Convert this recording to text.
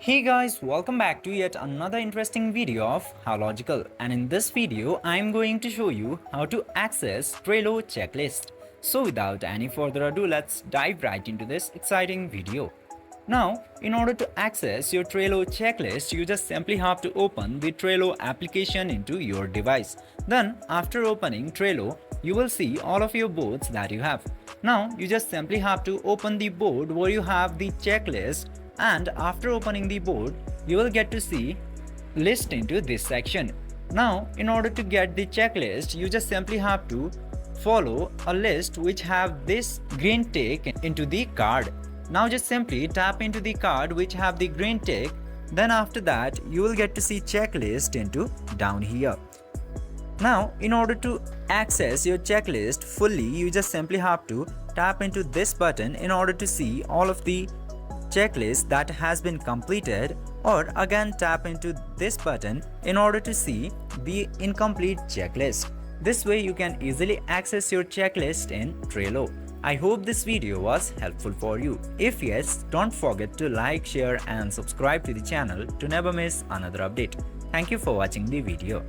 Hey guys, welcome back to yet another interesting video of How Logical, and in this video I am going to show you how to access Trello checklist. So without any further ado, let's dive right into this exciting video. Now, in order to access your Trello checklist, you just simply have to open the Trello application into your device. Then after opening Trello, you will see all of your boards that you have. Now you just simply have to open the board where you have the checklist, and after opening the board you will get to see list into this section. Now in order to get the checklist, you just simply have to follow a list which have this green tick into the card. Now just simply tap into the card which have the green tick. Then after that you will get to see checklist into down here. Now, in order to access your checklist fully, you just simply have to tap into this button in order to see all of the checklist that has been completed, or again tap into this button in order to see the incomplete checklist. This way you can easily access your checklist in Trello. I hope this video was helpful for you. If yes, don't forget to like, share and subscribe to the channel to never miss another update. Thank you for watching the video.